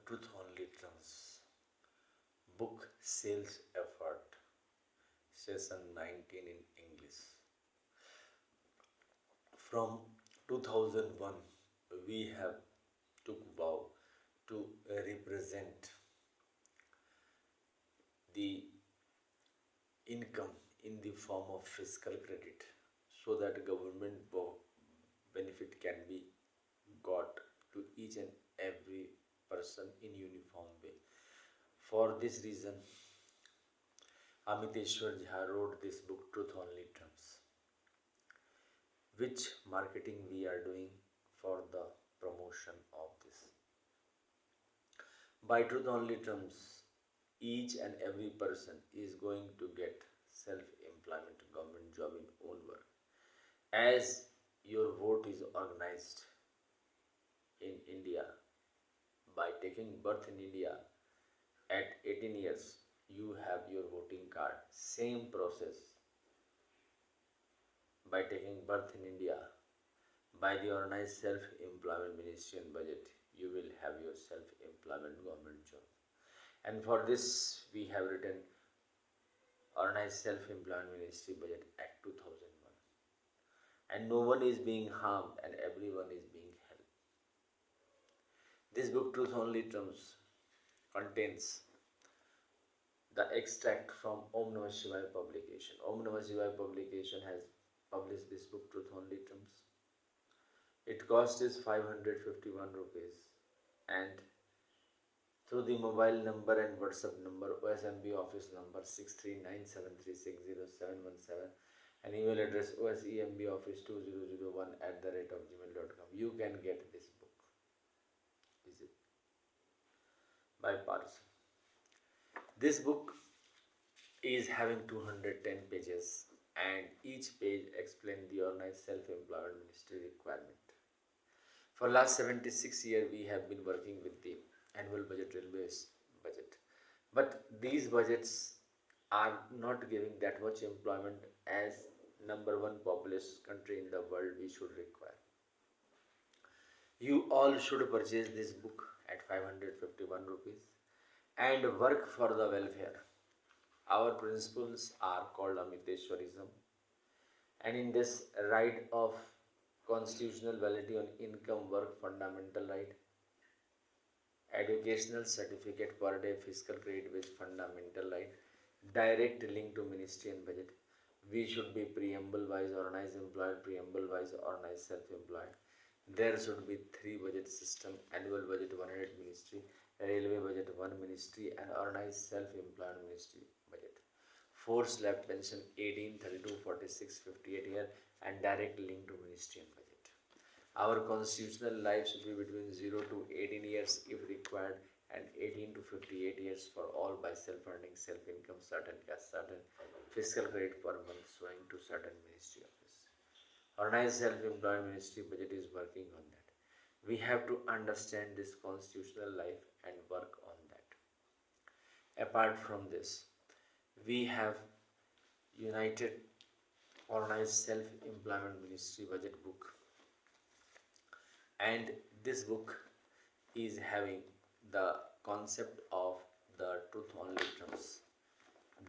Truth Only Trumps Book Sales Effort Session 19 in English. From 2001 we have took vow to represent the income in the form of fiscal credit so that government benefit can be got to each and every person in uniform way. For this reason, AmiteshswarJha wrote this book, Truth Only Trumps, which marketing we are doing for the promotion of this. By Truth Only Trumps, each and every person is going to get self-employment, government job in own work. As your vote is organized in India, by taking birth in India at 18 years, you have your voting card. Same process. By taking birth in India, by the organized self-employment ministry and budget, you will have your self-employment government job. And for this, we have written Organized Self-Employment Ministry Budget Act 2001. And no one is being harmed and everyone is being helped. This book, Truth Only Trumps, contains the extract from OM Shivay Publication. OM Shivay Publication has published this book, Truth Only Trumps. It cost is 551 rupees, and through the mobile number and WhatsApp number, OSEMBI office number 63973600717 and email address osembioffice2001@gmail.com, you can get this book. Is it by parcel? This book is having 210 pages, and each page explains the organized self-employment ministry requirement. For last 76 years, we have been working with the annual budget, railways budget, but these budgets are not giving that much employment as number one populous country in the world we should require. You all should purchase this book at 551 rupees and work for the welfare. Our principles are called Amiteshswarism, and in this right of constitutional validity on income, work, fundamental right, educational certificate per day, fiscal credit with fundamental right, direct link to ministry and budget. We should be preamble wise organized employed, preamble wise organized self-employed. There should be 3 budget system: annual budget 100 ministry, railway budget 1 ministry, and organized self-employed ministry budget. 4 slab pension 18, 32, 46, 58 year, and direct link to ministry and budget. Our constitutional life should be between 0 to 18 years if required, and 18 to 58 years for all by self-earning, self-income, certain cash, certain fiscal credit per month showing to certain ministry office. Organized self-employed ministry budget is working on that. We have to understand this constitutional life and work on that. Apart from this, we have United Organized Self-Employment Ministry budget book, and this book is having the concept of the Truth Only Trumps.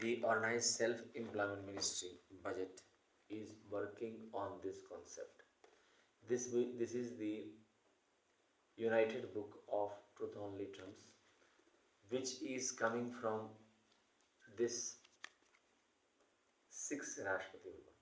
The Organized Self-Employment Ministry budget is working on this concept. This is the United Book of Truth Only Trumps, which is coming from this 6 Rashtrapati Bhavan.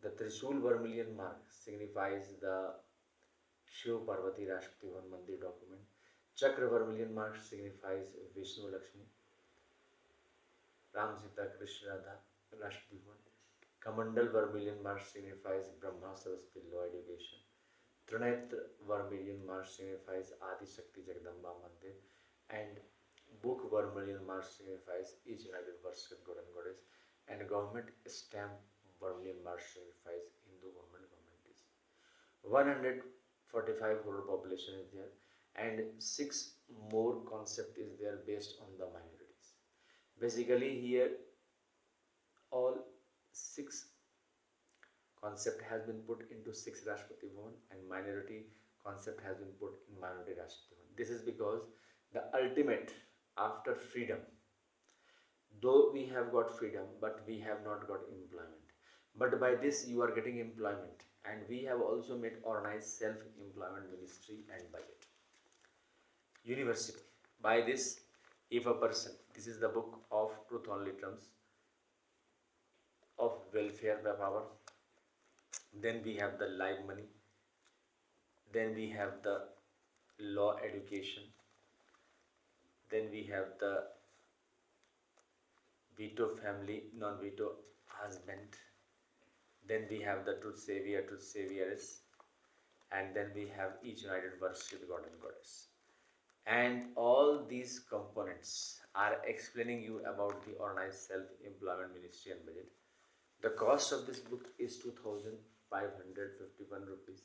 The Trishul Vermilion mark signifies the Shiv Parvati Rashtrapati Bhavan Mandir document. Chakra Vermilion mark signifies Vishnu Lakshmi, Ram Sita Krishna Radha Rashtrapati Bhavan. Kamandal Vermilion mark signifies Brahma Saraswati Law Education. Trinetra Vermilion mark signifies Adi Shakti Jagdamba Mandir, and Book Vermilion mark signifies Each United Worship God and Goddess, and Government Stamp Vermilion mark signifies Hindu government is. 145 crore population is there, and 6 more concept is there based on the minorities. Basically here all 6 concept has been put into 6 Rashtrapati Bhavan, and minority concept has been put in minority Rashtrapati Bhavan. This is because the ultimate after freedom. Though we have got freedom, but we have not got employment. But by this you are getting employment, and we have also made organized self-employment ministry and budget. University. By this, if a person, this is the book of truth only terms of welfare by power. Then we have the live money. Then we have the law education. Then we have the veto family, non-veto husband. Then we have the truth savior, truth savioress. And then we have each united worship God and goddess. And all these components are explaining you about the organized self-employment ministry and budget. The cost of this book is 2,551 rupees,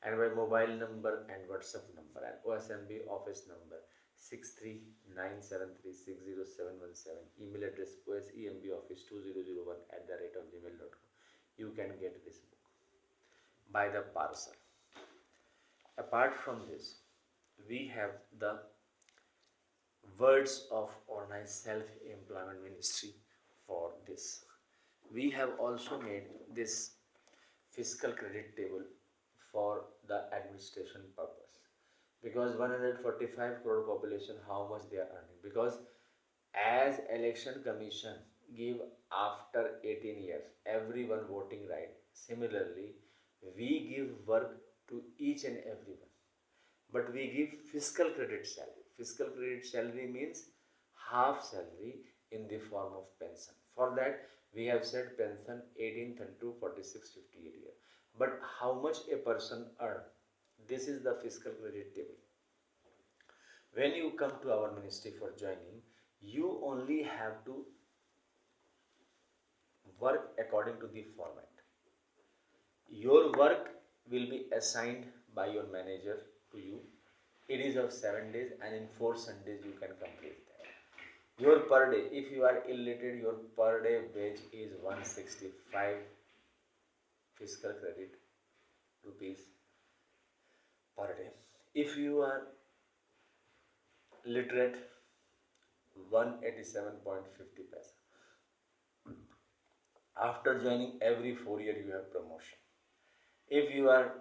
and my mobile number and WhatsApp number and OSMB office number 639736017, email address osemboffice2001@gmail.com. You can get this book by the parcel. Apart from this, we have the words of organized self-employment ministry for this. We have also made this fiscal credit table for the administration purpose, because 145 crore population, how much they are earning, because as election commission give after 18 years everyone voting right, similarly we give work to each and everyone, but we give fiscal credit salary. Fiscal credit salary means half salary in the form of pension. For that we have said pension 1832 4658 year. But how much a person earn? This is the fiscal credit table. When you come to our ministry for joining, you only have to work according to the format. Your work will be assigned by your manager to you. It is of 7 days, and in 4 Sundays you can complete that. Your per day, if you are illiterate, your per day wage is 165 fiscal credit rupees per day. If you are literate, 187.50 paisa. After joining, every 4 year you have promotion. If you are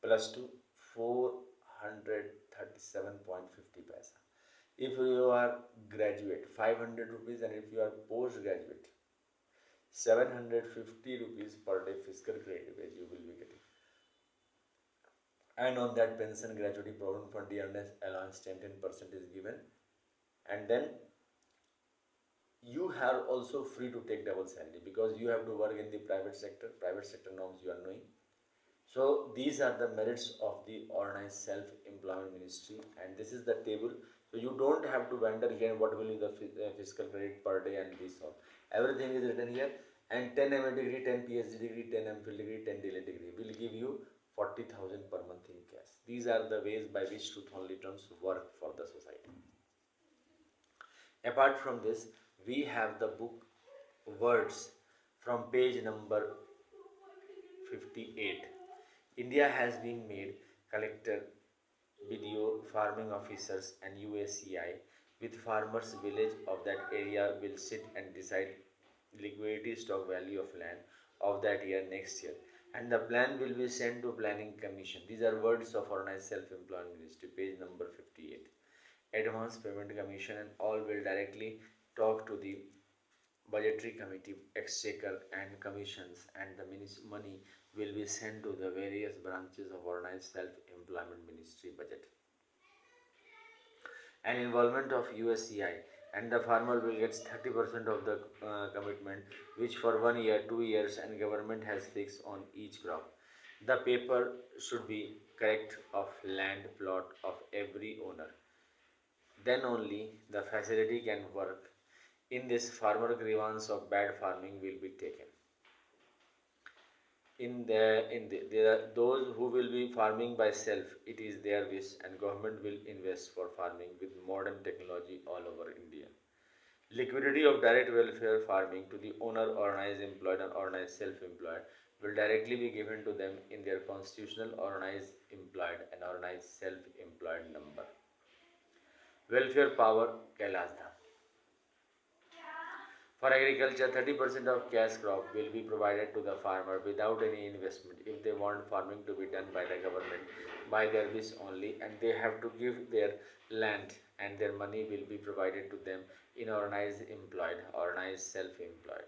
plus 2, 437.50 paisa. If you are graduate, 500 rupees, and if you are postgraduate, 750 rupees per day fiscal credit wage you will be getting. And on that pension, gratuity, provident fund, allowance 10% is given. And then you are also free to take double salary, because you have to work in the private sector norms you are knowing. So these are the merits of the organized self-employment ministry, and this is the table. So you don't have to wonder here what will be the fiscal credit per day and this all. Everything is written here. And 10 MA degree, 10 PhD degree, 10 MPhil degree, 10 DLA degree will give you 40,000 per month in cash. These are the ways by which truth only terms work for the society. Apart from this, we have the book Words from page number 58. India has been made collector, BDO, farming officers and USCI with farmers village of that area will sit and decide liquidity stock value of land of that year next year, and the plan will be sent to planning commission. These are words of organized self-employment ministry, page number 58. Advance payment commission and all will directly talk to the budgetary committee, exchequer and commissions, and the money will be sent to the various branches of organized self-employment ministry budget. And involvement of USCI, and the farmer will get 30% of the commitment, which for 1 year, 2 years, and government has fixed on each crop. The paper should be correct of land plot of every owner. Then only the facility can work. In this, farmer grievance of bad farming will be taken. Those who will be farming by self, it is their wish, and government will invest for farming with modern technology all over India. Liquidity of direct welfare farming to the owner, organized employed and organized self-employed will directly be given to them in their constitutional organized employed and organized self-employed number. welfare power कहलाता। For agriculture, 30% of cash crop will be provided to the farmer without any investment if they want farming to be done by the government by their wish only, and they have to give their land and their money will be provided to them in organized employed, organized self-employed.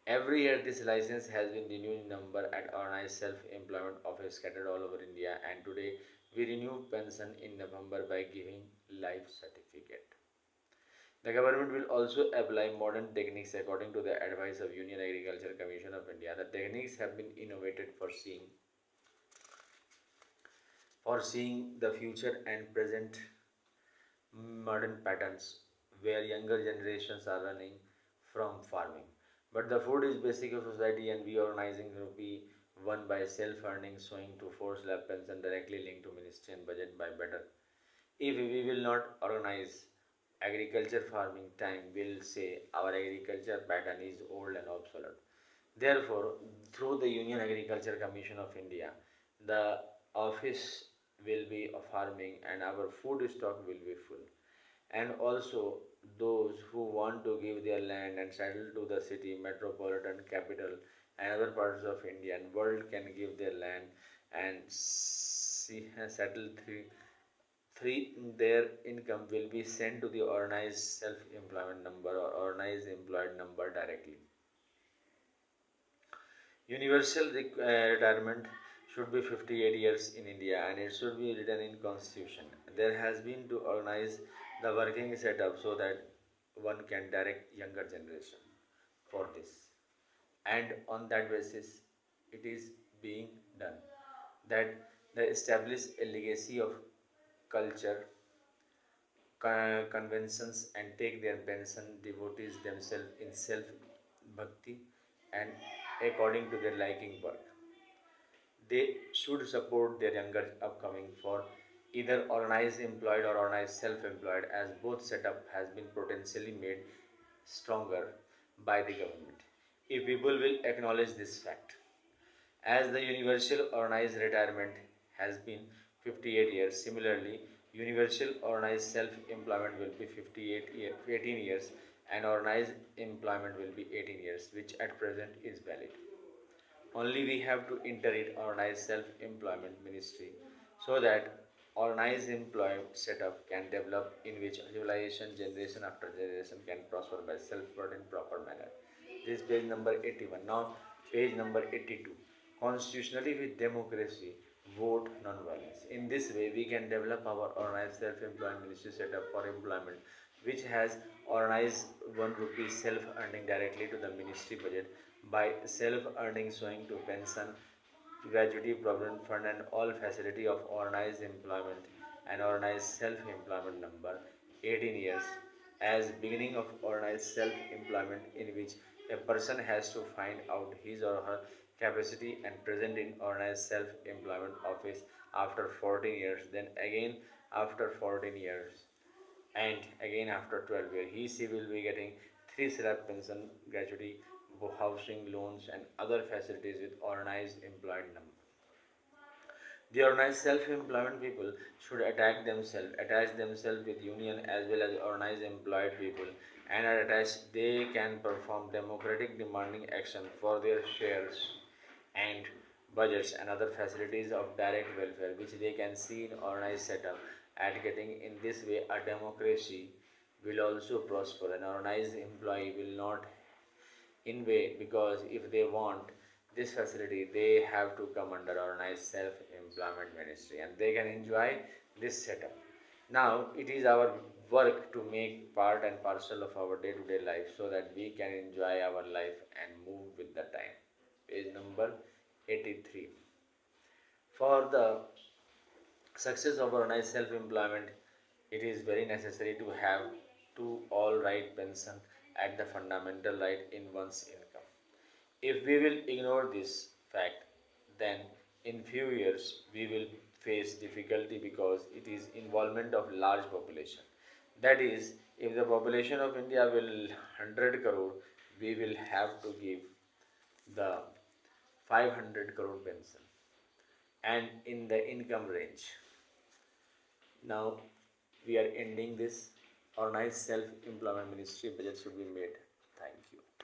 Every year this license has been renewed in number at organized self-employment office scattered all over India, and today we renew pension in November by giving life certificate. The government will also apply modern techniques according to the advice of Union Agriculture Commission of India. The techniques have been innovated foreseeing the future and present modern patterns where younger generations are running from farming. But the food is basic of society, and we organizing rupee won by self-earning sowing to force lab pension directly linked to ministry and budget by better. If we will not organize agriculture farming, time will say our agriculture pattern is old and obsolete. Therefore, through the Union Agriculture Commission of India, the office will be of farming and our food stock will be full. And also, those who want to give their land and settle to the city, metropolitan capital, and other parts of India and world can give their land and settle three their income will be sent to the organized self-employment number or organized employed number directly. Universal retirement should be 58 years in India and it should be written in constitution. There has been to organize the working setup so that one can direct younger generation for this. And on that basis, it is being done. That they establish a legacy of culture, conventions and take their pension, devotees themselves in self bhakti and according to their liking work. They should support their younger upcoming for either organized employed or organized self-employed, as both setup has been potentially made stronger by the government. If people will acknowledge this fact, as the universal organized retirement has been 58 years, similarly universal organized self-employment will be 18 years and organized employment will be 18 years, which at present is valid. Only we have to enter it organized self-employment ministry so that organized employment setup can develop in which civilization generation after generation can prosper by self-work in proper manner. This is page number 81. Now page number 82. Constitutionally with democracy, vote non-violence. In this way we can develop our organized self-employment ministry setup for employment which has organized 1 rupee self-earning directly to the ministry budget by self-earning sowing to pension, gratuity, provident fund and all facility of organized employment and organized self-employment number 18 years as beginning of organized self-employment in which a person has to find out his or her capacity and present in organized self-employment office after 14 years, then again after 14 years and again after 12 years she will be getting 3 slab pension, gratuity, housing loans and other facilities with organized employed number. The organized self-employment people should attach themselves with union as well as organized employed people and are attached they can perform democratic demanding action for their shares and budgets and other facilities of direct welfare which they can see in organized setup at getting in this way a democracy will also prosper. An organized employee will not in way because if they want this facility they have to come under organized self-employment ministry and they can enjoy this setup. Now it is our work to make part and parcel of our day-to-day life so that we can enjoy our life and move with the time. Page number 83. For the success of organized self-employment, it is very necessary to have to all right pension at the fundamental right in one's income. If we will ignore this fact, then in few years we will face difficulty because it is involvement of large population. That is, if the population of India will 100 crore, we will have to give the 500 crore pension and in the income range. Now we are ending this. Organized self-employment ministry budget should be made. Thank you.